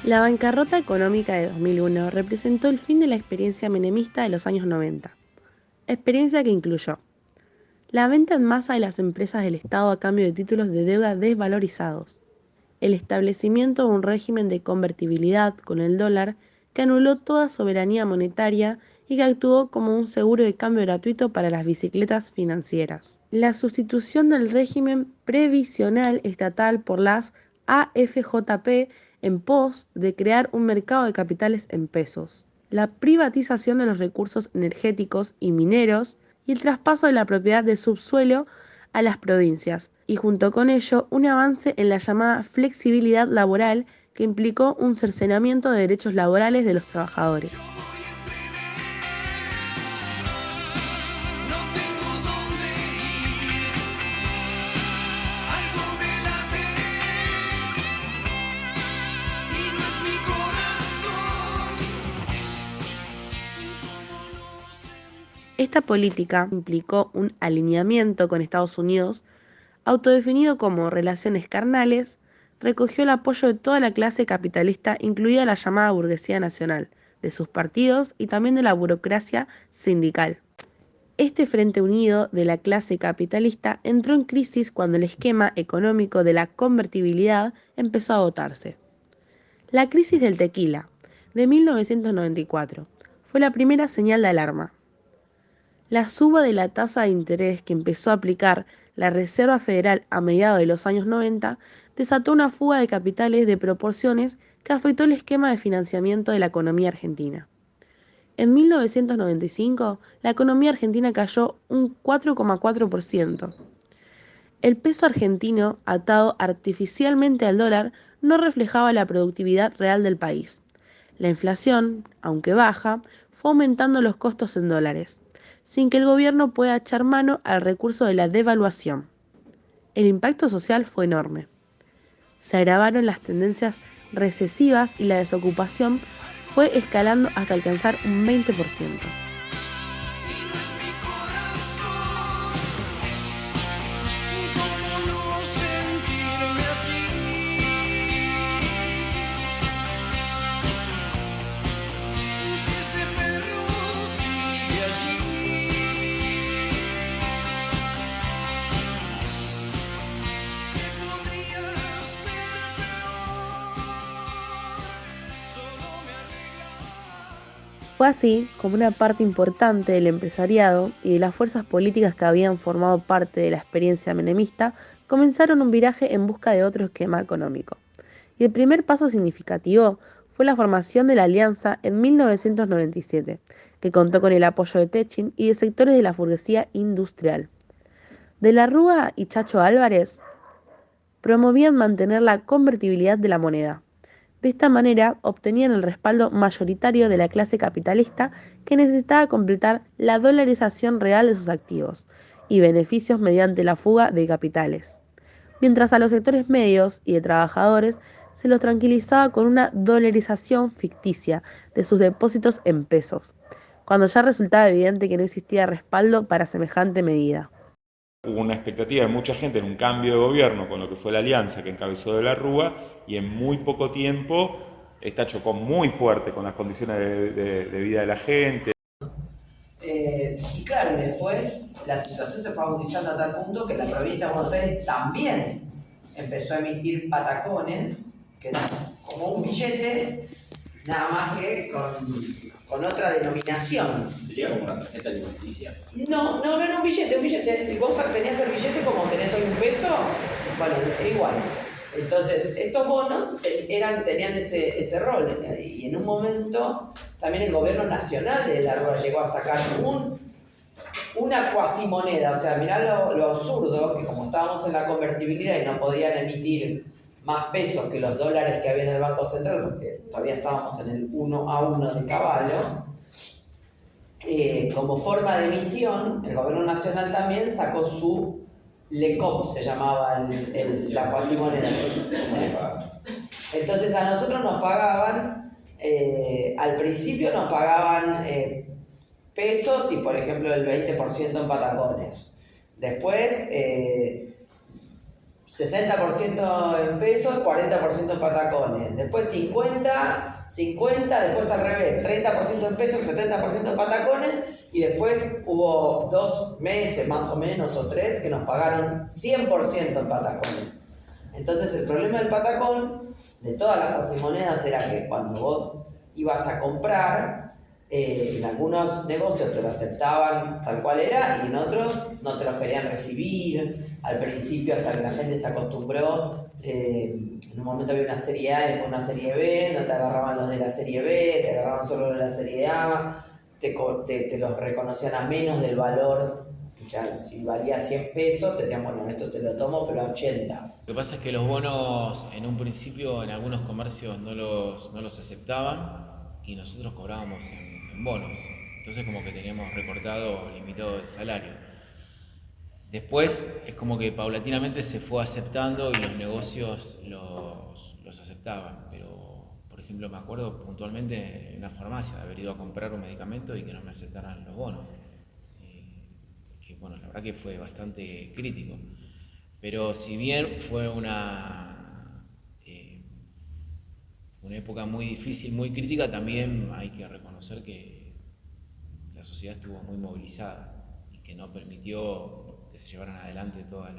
La bancarrota económica de 2001 representó el fin de la experiencia menemista de los años 90, experiencia que incluyó la venta en masa de las empresas del Estado a cambio de títulos de deuda desvalorizados, el establecimiento de un régimen de convertibilidad con el dólar que anuló toda soberanía monetaria y que actuó como un seguro de cambio gratuito para las bicicletas financieras. La sustitución del régimen previsional estatal por las AFJP en pos de crear un mercado de capitales en pesos. La privatización de los recursos energéticos y mineros y el traspaso de la propiedad de subsuelo a las provincias, y junto con ello un avance en la llamada flexibilidad laboral que implicó un cercenamiento de derechos laborales de los trabajadores. Esta política implicó un alineamiento con Estados Unidos, autodefinido como relaciones carnales, recogió el apoyo de toda la clase capitalista, incluida la llamada burguesía nacional, de sus partidos y también de la burocracia sindical. Este frente unido de la clase capitalista entró en crisis cuando el esquema económico de la convertibilidad empezó a agotarse. La crisis del tequila, de 1994, fue la primera señal de alarma. La suba de la tasa de interés que empezó a aplicar la Reserva Federal a mediados de los años 90 desató una fuga de capitales de proporciones que afectó el esquema de financiamiento de la economía argentina. En 1995, la economía argentina cayó un 4,4%. El peso argentino, atado artificialmente al dólar, no reflejaba la productividad real del país. La inflación, aunque baja, fue aumentando los costos en dólares, sin que el gobierno pueda echar mano al recurso de la devaluación. El impacto social fue enorme. Se agravaron las tendencias recesivas y la desocupación fue escalando hasta alcanzar un 20%. Fue así como una parte importante del empresariado y de las fuerzas políticas que habían formado parte de la experiencia menemista comenzaron un viraje en busca de otro esquema económico. Y el primer paso significativo fue la formación de la Alianza en 1997, que contó con el apoyo de Techin y de sectores de la burguesía industrial. De la Rúa y Chacho Álvarez promovían mantener la convertibilidad de la moneda. De esta manera obtenían el respaldo mayoritario de la clase capitalista que necesitaba completar la dolarización real de sus activos y beneficios mediante la fuga de capitales, mientras a los sectores medios y de trabajadores se los tranquilizaba con una dolarización ficticia de sus depósitos en pesos, cuando ya resultaba evidente que no existía respaldo para semejante medida. Hubo una expectativa de mucha gente en un cambio de gobierno con lo que fue la alianza que encabezó de la Rúa y en muy poco tiempo esta chocó muy fuerte con las condiciones de vida de la gente. Y claro, y después la situación se fue agudizando a tal punto que la provincia de Buenos Aires también empezó a emitir patacones, que eran como un billete, nada más que con otra denominación. Sería como una tarjeta alimenticia. No, no, no era un billete, un billete. Vos tenías el billete como tenés hoy un peso, bueno, era igual. Entonces, estos bonos tenían ese rol. Y en un momento, también el gobierno nacional de la Rúa llegó a sacar una cuasimoneda. O sea, mirá lo absurdo, que como estábamos en la convertibilidad y no podían emitir más pesos que los dólares que había en el Banco Central, porque todavía estábamos en el 1 a 1 de Caballo, como forma de emisión, el gobierno nacional también sacó su LECOP, se llamaba la cuasimoneda. Entonces a nosotros nos pagaban, al principio nos pagaban pesos y por ejemplo el 20% en patacones. Después 60% en pesos, 40% en patacones. Después 50, después al revés, 30% en pesos, 70% en patacones. Y después hubo 2 meses más o menos, o 3, que nos pagaron 100% en patacones. Entonces el problema del patacón, de todas las cuasimonedas, era que cuando vos ibas a comprar, en algunos negocios te lo aceptaban tal cual era y en otros no te lo querían recibir. Al principio, hasta que la gente se acostumbró, en un momento había una serie A y después una serie B, no te agarraban los de la serie B, te agarraban solo los de la serie A, te los reconocían a menos del valor. Ya, si valía 100 pesos, te decían, bueno, esto te lo tomo, pero a 80. Lo que pasa es que los bonos en un principio en algunos comercios no los aceptaban y nosotros cobrábamos en bonos. Entonces como que teníamos recortado, limitado el salario. Después es como que paulatinamente se fue aceptando y los negocios los aceptaban. Pero, por ejemplo, me acuerdo puntualmente en una farmacia de haber ido a comprar un medicamento y que no me aceptaran los bonos. Que bueno, la verdad que fue bastante crítico. Pero si bien fue una época muy difícil, muy crítica, también hay que reconocer que la sociedad estuvo muy movilizada y que no permitió que se llevaran adelante todas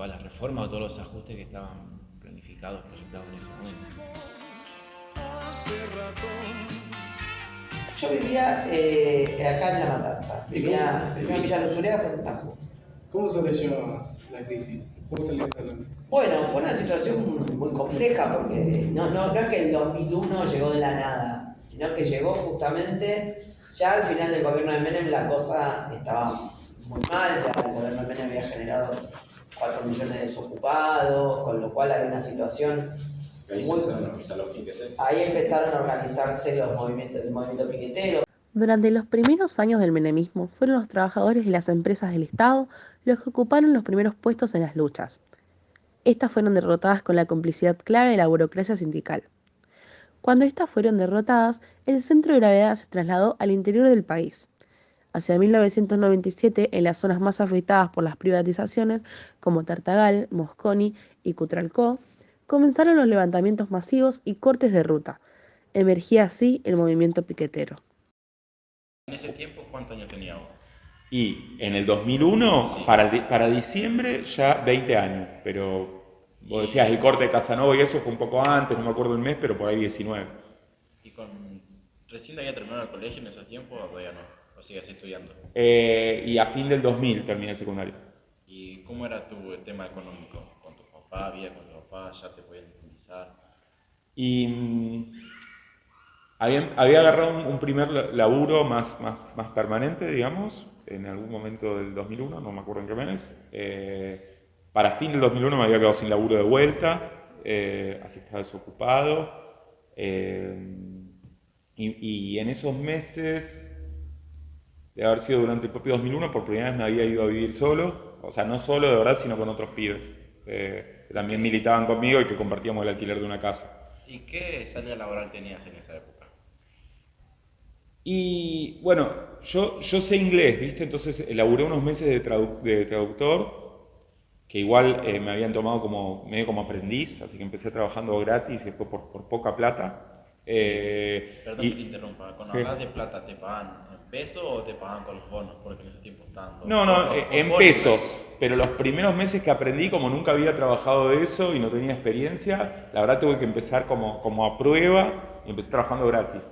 las reformas o todos los ajustes que estaban planificados, proyectados en ese momento. Yo vivía acá en La Matanza. Vivía primero en Villa Los Urrea, después en San Justo. ¿Cómo sobrellevas la crisis? ¿Cómo salías adelante? Bueno, fue una situación muy compleja porque no es que el 2001 llegó de la nada, sino que llegó justamente ya al final del gobierno de Menem. La cosa estaba muy mal, ya el gobierno de Menem había generado 4 millones de desocupados, con lo cual había una situación muy... Ahí empezaron a organizarse el movimiento piquetero. Durante los primeros años del menemismo fueron los trabajadores de las empresas del Estado los que ocuparon los primeros puestos en las luchas. Estas fueron derrotadas con la complicidad clave de la burocracia sindical. Cuando estas fueron derrotadas, el centro de gravedad se trasladó al interior del país. Hacia 1997, en las zonas más afectadas por las privatizaciones, como Tartagal, Mosconi y Cutralcó, comenzaron los levantamientos masivos y cortes de ruta. Emergía así el movimiento piquetero. En ese tiempo, ¿cuántos años tenía vos? Y en el 2001, sí, para diciembre, ya 20 años. Pero vos decías, el corte de Casanova y eso fue un poco antes, no me acuerdo el mes, pero por ahí 19. ¿Y recién había terminado el colegio en esos tiempos o todavía no? ¿O sigues estudiando? Y a fin del 2000 terminé el secundario. ¿Y cómo era tu tema económico? ¿Con tu papá? ¿Vivía con tu papá? ¿Ya te podían independizar? Y había agarrado un primer laburo más permanente, digamos, en algún momento del 2001, no me acuerdo en qué mes. Para fin del 2001 me había quedado sin laburo de vuelta, así que estaba desocupado. Y en esos meses, de haber sido durante el propio 2001, por primera vez me había ido a vivir solo, o sea, no solo de verdad, sino con otros pibes, que también militaban conmigo y que compartíamos el alquiler de una casa. ¿Y qué salida laboral tenías en esa época? Y bueno, yo sé inglés, ¿viste? Entonces laburé unos meses de traductor, que igual me habían tomado medio como aprendiz, así que empecé trabajando gratis y después por poca plata. Perdón que te interrumpa, cuando hablas de plata, ¿te pagan en pesos o te pagan con los bonos? Porque en ese tiempo están... No, en pesos, pero los primeros meses que aprendí, como nunca había trabajado de eso y no tenía experiencia, la verdad tuve que empezar como a prueba y empecé trabajando gratis.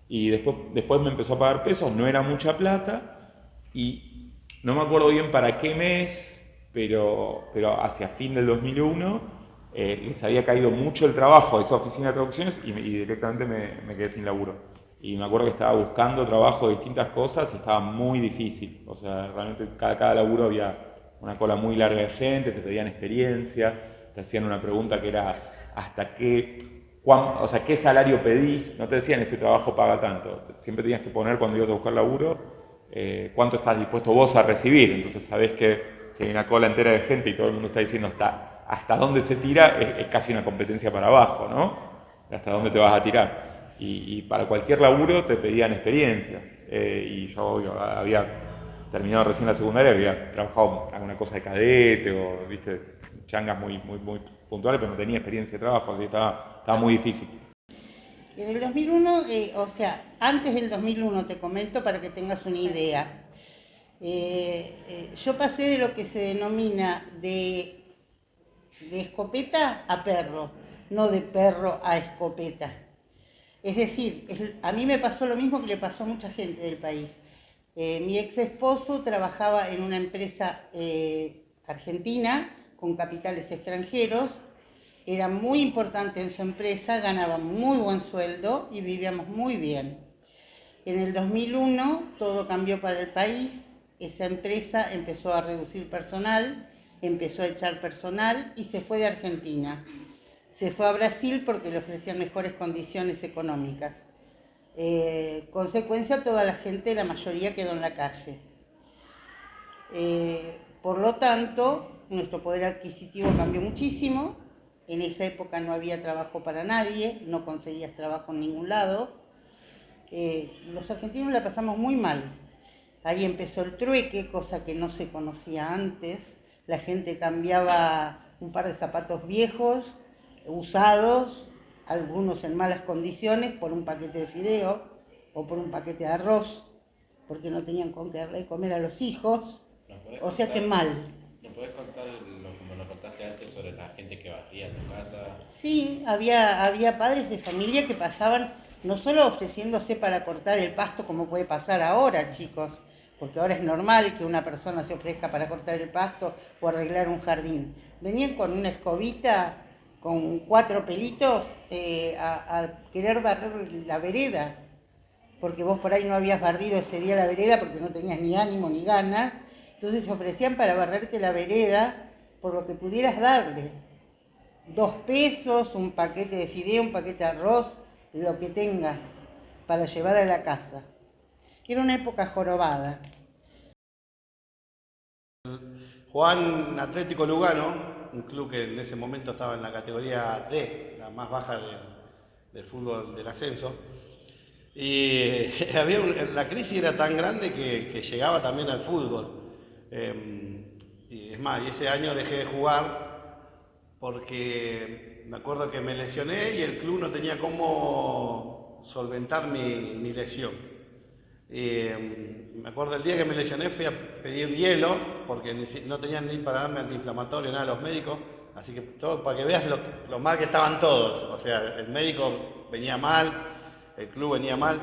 Y después me empezó a pagar pesos, no era mucha plata, y no me acuerdo bien para qué mes, pero hacia fin del 2001 les había caído mucho el trabajo a esa oficina de traducciones y directamente me quedé sin laburo. Y me acuerdo que estaba buscando trabajo de distintas cosas y estaba muy difícil. O sea, realmente cada laburo había una cola muy larga de gente, te pedían experiencia, te hacían una pregunta que era ¿hasta qué salario pedís? No te decían este trabajo paga tanto. Siempre tenías que poner cuando ibas a buscar laburo cuánto estás dispuesto vos a recibir. Entonces sabés que si hay una cola entera de gente y todo el mundo está diciendo hasta dónde se tira, es casi una competencia para abajo, ¿no? Hasta dónde te vas a tirar. Y para cualquier laburo te pedían experiencia. Y yo había terminado recién la secundaria, había trabajado alguna cosa de cadete o, viste, changas muy puntuales, pero no tenía experiencia de trabajo, así estaba muy difícil. En el 2001, o sea, antes del 2001 te comento para que tengas una idea. Yo pasé de lo que se denomina de escopeta a perro, no de perro a escopeta. Es decir, a mí me pasó lo mismo que le pasó a mucha gente del país. Mi ex esposo trabajaba en una empresa argentina con capitales extranjeros, era muy importante en su empresa, ganaba muy buen sueldo y vivíamos muy bien. En el 2001 todo cambió para el país, esa empresa empezó a reducir personal, empezó a echar personal y se fue de Argentina. Se fue a Brasil porque le ofrecían mejores condiciones económicas. Consecuencia, toda la gente, la mayoría quedó en la calle. Por lo tanto, nuestro poder adquisitivo cambió muchísimo. En esa época no había trabajo para nadie, no conseguías trabajo en ningún lado. Los argentinos la pasamos muy mal. Ahí empezó el trueque, cosa que no se conocía antes. La gente cambiaba un par de zapatos viejos, usados, algunos en malas condiciones, por un paquete de fideo o por un paquete de arroz, porque no tenían con qué darle de comer a los hijos. O sea que mal. ¿Me puedes contar como lo contaste antes sobre la gente que barría en tu casa? Sí, había padres de familia que pasaban no solo ofreciéndose para cortar el pasto como puede pasar ahora, chicos, porque ahora es normal que una persona se ofrezca para cortar el pasto o arreglar un jardín. Venían con una escobita, con 4 pelitos, a querer barrer la vereda, porque vos por ahí no habías barrido ese día la vereda porque no tenías ni ánimo ni ganas. Entonces se ofrecían para barrerte la vereda por lo que pudieras darle. 2 pesos, un paquete de fideo, un paquete de arroz, lo que tengas para llevar a la casa. Era una época jorobada. Juan Atlético Lugano, un club que en ese momento estaba en la categoría D, la más baja del fútbol del ascenso. Y la crisis era tan grande que llegaba también al fútbol. Y es más, y ese año dejé de jugar porque me acuerdo que me lesioné y el club no tenía cómo solventar mi lesión. Me acuerdo el día que me lesioné fui a pedir hielo porque no tenían ni para darme antiinflamatorio, nada, los médicos. Así que todo para que veas lo mal que estaban todos. O sea, el médico venía mal, el club venía mal.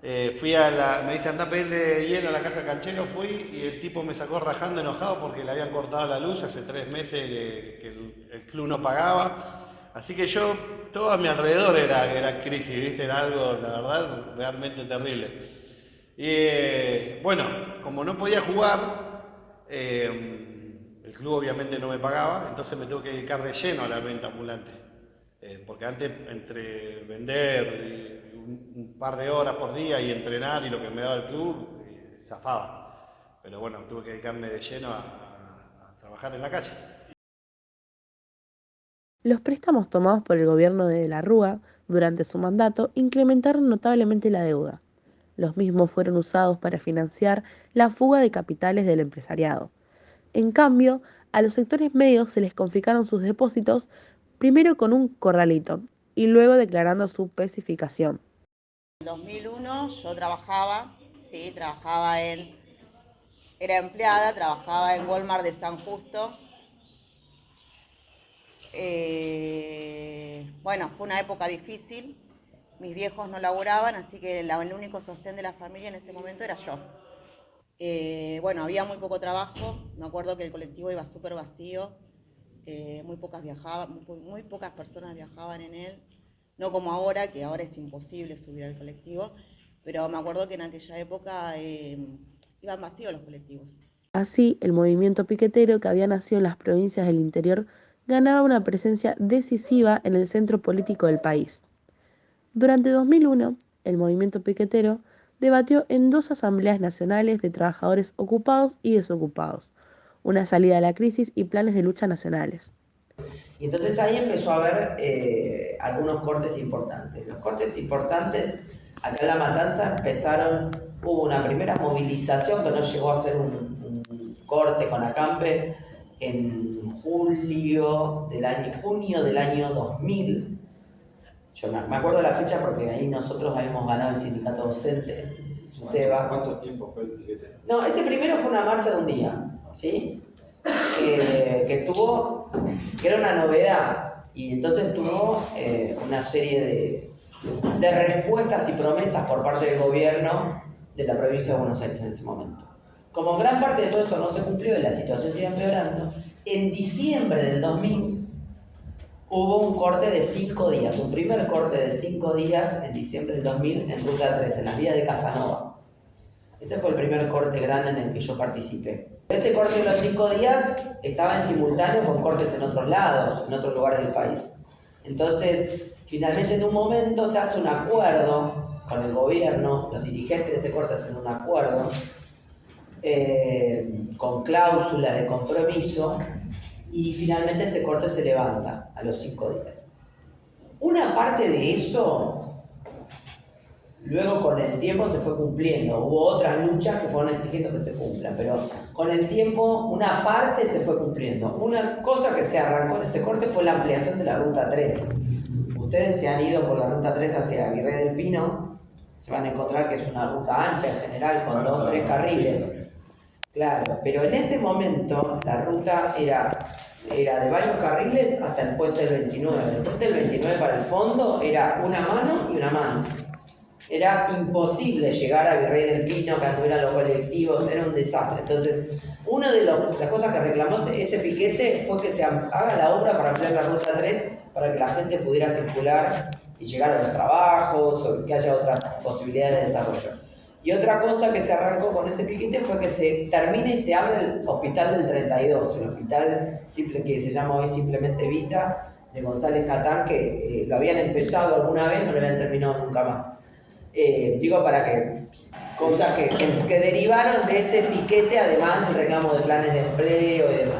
Me dice anda a pedirle hielo a la casa canchero, fui y el tipo me sacó rajando enojado porque le habían cortado la luz hace 3 meses que el club no pagaba. Así que todo a mi alrededor era crisis, ¿viste? Era algo, la verdad, realmente terrible. Y bueno, como no podía jugar, el club obviamente no me pagaba, entonces me tuve que dedicar de lleno a la venta ambulante. Porque antes, entre vender un par de horas por día y entrenar y lo que me daba el club, zafaba. Pero bueno, tuve que dedicarme de lleno a trabajar en la calle. Los préstamos tomados por el gobierno de la Rúa durante su mandato incrementaron notablemente la deuda. Los mismos fueron usados para financiar la fuga de capitales del empresariado. En cambio, a los sectores medios se les confiscaron sus depósitos, primero con un corralito y luego declarando su pacificación. En 2001 yo trabajaba, era empleada, trabajaba en Walmart de San Justo. Bueno, fue una época difícil, mis viejos no laburaban, así que el único sostén de la familia en ese momento era yo. Bueno, había muy poco trabajo, me acuerdo que el colectivo iba súper vacío, muy pocas personas viajaban en él, no como ahora, que ahora es imposible subir al colectivo, pero me acuerdo que en aquella época iban vacíos los colectivos. Así, el movimiento piquetero que había nacido en las provincias del interior ganaba una presencia decisiva en el centro político del país. Durante 2001, el movimiento piquetero debatió en 2 asambleas nacionales de trabajadores ocupados y desocupados, una salida a la crisis y planes de lucha nacionales. Y entonces ahí empezó a haber algunos cortes importantes. Los cortes importantes Acá en La Matanza hubo una primera movilización que no llegó a ser un corte con acampe en junio del año 2000. Yo me acuerdo de la fecha porque ahí nosotros habíamos ganado el sindicato docente, SUTEBA. ¿Cuánto tiempo fue el piquete? No, ese primero fue una marcha de un día, ¿sí? Que era una novedad, y entonces tuvo una serie de respuestas y promesas por parte del gobierno de la provincia de Buenos Aires en ese momento. Como gran parte de todo eso no se cumplió y la situación sigue empeorando, en diciembre del 2000 hubo un corte de 5 días, un primer corte de 5 días en diciembre del 2000 en Ruta 3, en las vías de Casanova. Ese fue el primer corte grande en el que yo participé. Ese corte de los 5 días estaba en simultáneo con cortes en otros lados, en otros lugares del país. Entonces, finalmente en un momento se hace un acuerdo con el gobierno, los dirigentes de ese corte hacen un acuerdo con cláusulas de compromiso, y finalmente ese corte se levanta a los 5 días. Una parte de eso, luego con el tiempo se fue cumpliendo. Hubo otras luchas que fueron exigiendo que se cumplan, pero con el tiempo una parte se fue cumpliendo. Una cosa que se arrancó en ese corte fue la ampliación de la Ruta 3. Ustedes se han ido por la Ruta 3 hacia Virrey del Pino, se van a encontrar que es una ruta ancha en general, con 2 o 3 carriles. Claro, pero en ese momento la ruta era de varios carriles hasta el puente del 29. El puente del 29 para el fondo era una mano y una mano. Era imposible llegar a Virrey del Pino, que anduvieran los colectivos, era un desastre. Entonces, una de las cosas que reclamó ese piquete fue que se haga la obra para ampliar la Ruta 3 para que la gente pudiera circular y llegar a los trabajos, o que haya otras posibilidades de desarrollo. Y otra cosa que se arrancó con ese piquete fue que se termine y se abra el hospital del 32, el hospital que se llama hoy simplemente Vita, de González Catán, que lo habían empezado alguna vez, no lo habían terminado nunca más. Digo para que cosas que derivaron de ese piquete, además del reclamo de planes de empleo y demás.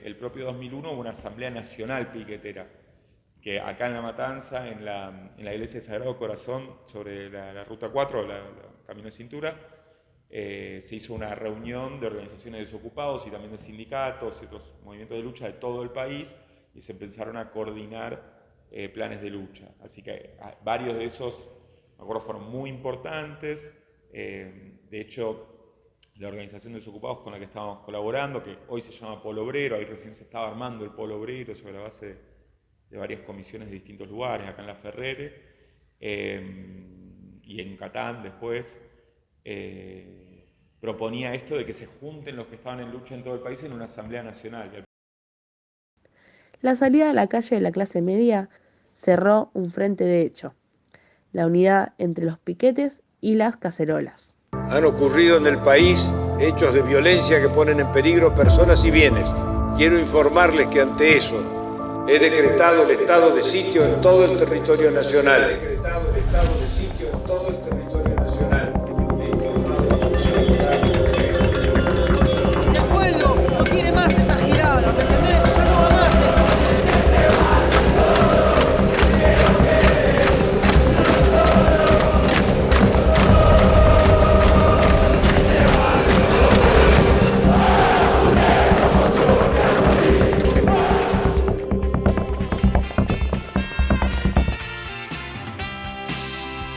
El propio 2001 hubo una asamblea nacional piquetera, que acá en La Matanza, en la iglesia de Sagrado Corazón, sobre la Ruta 4, la Camino de Cintura, se hizo una reunión de organizaciones de desocupados y también de sindicatos y otros movimientos de lucha de todo el país, y se empezaron a coordinar planes de lucha. Así que varios de esos, me acuerdo, fueron muy importantes. De hecho, la organización de desocupados con la que estábamos colaborando, que hoy se llama Polo Obrero, ahí recién se estaba armando el Polo Obrero sobre la base de varias comisiones de distintos lugares, acá en La Ferrere, y en Catán después, proponía esto de que se junten los que estaban en lucha en todo el país en una asamblea nacional. La salida a la calle de la clase media cerró un frente de hecho, la unidad entre los piquetes y las cacerolas. Han ocurrido en el país hechos de violencia que ponen en peligro personas y bienes. Quiero informarles que ante eso he decretado el estado de sitio en todo el territorio nacional. El pueblo no quiere más esta girada, ¿me entendés? Ya no va más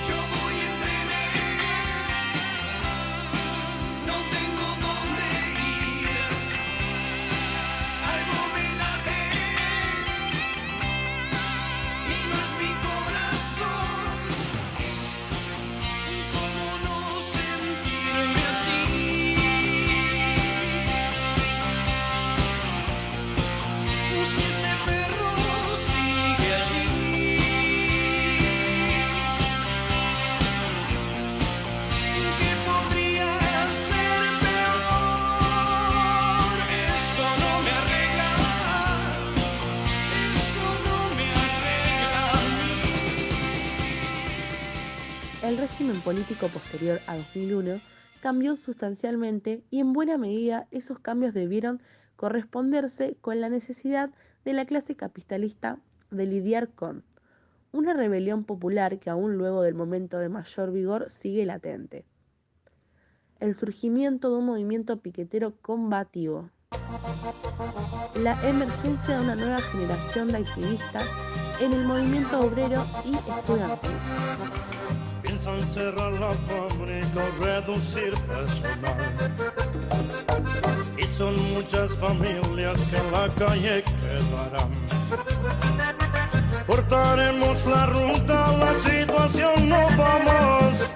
Yo voy a régimen político posterior a 2001 cambió sustancialmente y en buena medida esos cambios debieron corresponderse con la necesidad de la clase capitalista de lidiar con una rebelión popular que aún luego del momento de mayor vigor sigue latente, el surgimiento de un movimiento piquetero combativo, la emergencia de una nueva generación de activistas en el movimiento obrero y estudiantil. Piensan cerrar la fábrica o reducir personal. Y son muchas familias que en la calle quedarán. Cortaremos la ruta, la situación no va más.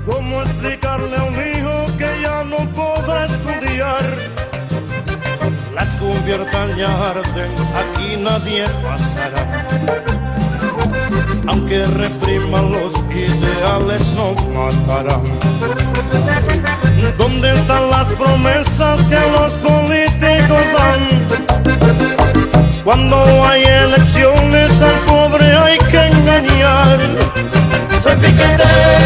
¿Cómo explicarle a un hijo que ya no podrá estudiar? Las cubiertas ya arden, aquí nadie pasará. Aunque repriman los ideales nos matarán. ¿Dónde están las promesas que los políticos dan? Cuando hay elecciones al pobre hay que engañar. Soy piquetero.